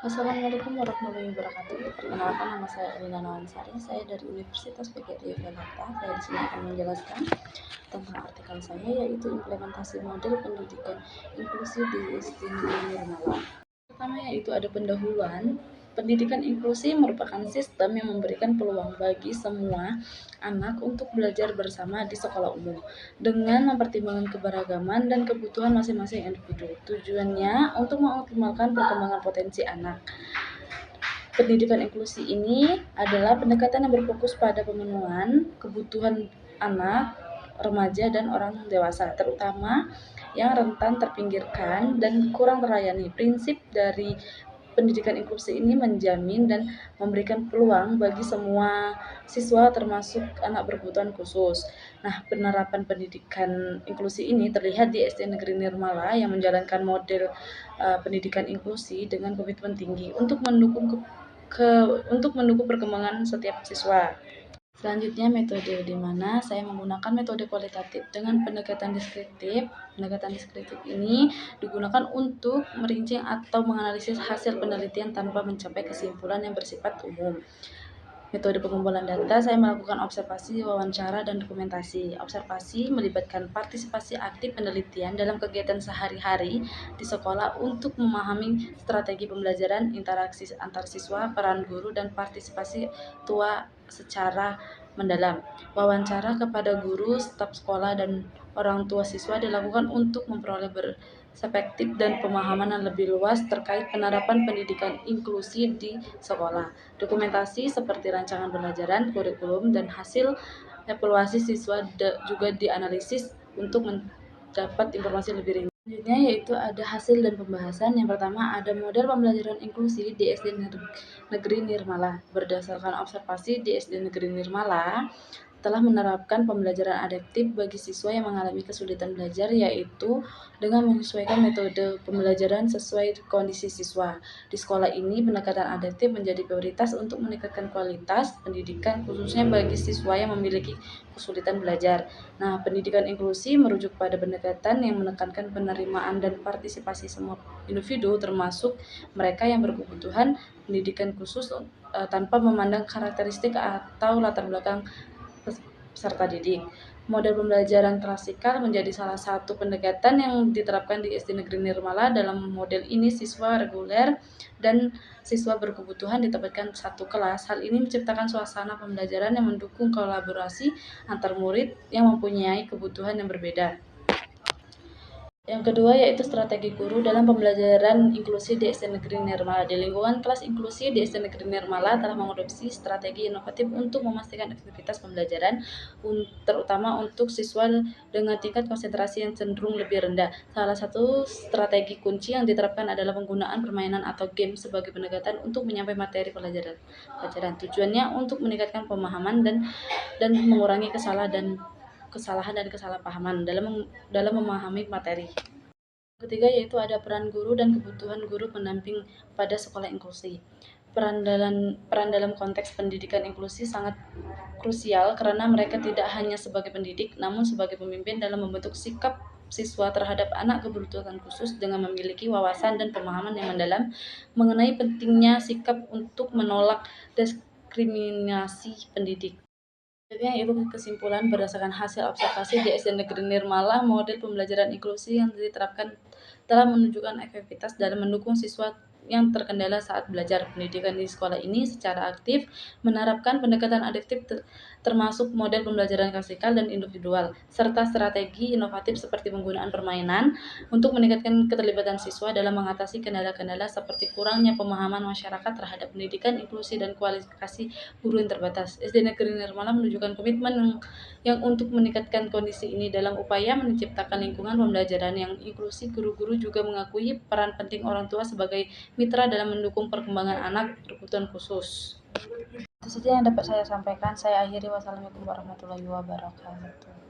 Assalamualaikum warahmatullahi wabarakatuh. Perkenalkan, nama saya Elina Nawansari. Saya dari Universitas PGRI Yogyakarta. Saya di sini akan menjelaskan tentang artikel saya, yaitu implementasi model pendidikan inklusi di SD Negeri Nirmala. Pertama yaitu ada pendahuluan. Pendidikan inklusi merupakan sistem yang memberikan peluang bagi semua anak untuk belajar bersama di sekolah umum dengan mempertimbangkan keberagaman dan kebutuhan masing-masing individu. Tujuannya untuk mengoptimalkan perkembangan potensi anak. Pendidikan inklusi ini adalah pendekatan yang berfokus pada pemenuhan kebutuhan anak, remaja, dan orang dewasa, terutama yang rentan terpinggirkan dan kurang terlayani. Prinsip dari pendidikan inklusi ini menjamin dan memberikan peluang bagi semua siswa termasuk anak berkebutuhan khusus. Nah, penerapan pendidikan inklusi ini terlihat di SD Negeri Nirmala yang menjalankan model pendidikan inklusi dengan komitmen tinggi untuk mendukung perkembangan setiap siswa. Selanjutnya, metode di mana saya menggunakan metode kualitatif dengan pendekatan deskriptif. Pendekatan deskriptif ini digunakan untuk merinci atau menganalisis hasil penelitian tanpa mencapai kesimpulan yang bersifat umum. Metode pengumpulan data, saya melakukan observasi, wawancara, dan dokumentasi. Observasi melibatkan partisipasi aktif penelitian dalam kegiatan sehari-hari di sekolah untuk memahami strategi pembelajaran, interaksi antar siswa, peran guru, dan partisipasi tua secara mendalam. Wawancara kepada guru, staf sekolah, dan orang tua siswa dilakukan untuk memperoleh perspektif dan pemahaman yang lebih luas terkait penerapan pendidikan inklusi di sekolah. Dokumentasi seperti rancangan pembelajaran, kurikulum, dan hasil evaluasi siswa juga dianalisis untuk mendapat informasi lebih rinci. Selanjutnya yaitu ada hasil dan pembahasan. Yang pertama ada model pembelajaran inklusi di SD Negeri Nirmala. Berdasarkan observasi di SD Negeri Nirmala telah menerapkan pembelajaran adaptif bagi siswa yang mengalami kesulitan belajar, yaitu dengan menyesuaikan metode pembelajaran sesuai kondisi siswa. Di sekolah ini, pendekatan adaptif menjadi prioritas untuk meningkatkan kualitas pendidikan, khususnya bagi siswa yang memiliki kesulitan belajar. Nah, pendidikan inklusi merujuk pada pendekatan yang menekankan penerimaan dan partisipasi semua individu, termasuk mereka yang berkebutuhan pendidikan khusus tanpa memandang karakteristik atau latar belakang peserta didik. Model pembelajaran klasikal menjadi salah satu pendekatan yang diterapkan di SD Negeri Nirmala. Dalam model ini, siswa reguler dan siswa berkebutuhan ditempatkan satu kelas. Hal ini menciptakan suasana pembelajaran yang mendukung kolaborasi antar murid yang mempunyai kebutuhan yang berbeda. Yang kedua yaitu strategi guru dalam pembelajaran inklusi di SD Negeri Nirmala. Di lingkungan kelas inklusi di SD Negeri Nirmala telah mengadopsi strategi inovatif untuk memastikan efektivitas pembelajaran, terutama untuk siswa dengan tingkat konsentrasi yang cenderung lebih rendah. Salah satu strategi kunci yang diterapkan adalah penggunaan permainan atau game sebagai pendekatan untuk menyampaikan materi pelajaran. Tujuannya untuk meningkatkan pemahaman dan mengurangi kesalahan dan kesalahpahaman dalam memahami materi. Ketiga yaitu ada peran guru dan kebutuhan guru pendamping pada sekolah inklusi. Peran dalam konteks pendidikan inklusi sangat krusial karena mereka tidak hanya sebagai pendidik, namun sebagai pemimpin dalam membentuk sikap siswa terhadap anak kebutuhan khusus dengan memiliki wawasan dan pemahaman yang mendalam mengenai pentingnya sikap untuk menolak diskriminasi pendidik. Selanjutnya yaitu kesimpulan berdasarkan hasil observasi di SD Negeri Nirmala, model pembelajaran inklusi yang diterapkan telah menunjukkan efektivitas dalam mendukung siswa yang terkendala saat belajar. Pendidikan di sekolah ini secara aktif menerapkan pendekatan adaptif termasuk model pembelajaran klasikal dan individual, serta strategi inovatif seperti penggunaan permainan untuk meningkatkan keterlibatan siswa dalam mengatasi kendala-kendala seperti kurangnya pemahaman masyarakat terhadap pendidikan inklusi dan kualifikasi guru yang terbatas. SD Negeri Nirmala menunjukkan komitmen yang untuk meningkatkan kondisi ini dalam upaya menciptakan lingkungan pembelajaran yang inklusif. Guru-guru juga mengakui peran penting orang tua sebagai mitra dalam mendukung perkembangan anak berkebutuhan khusus. Itu saja yang dapat saya sampaikan. Saya akhiri. Wassalamualaikum warahmatullahi wabarakatuh.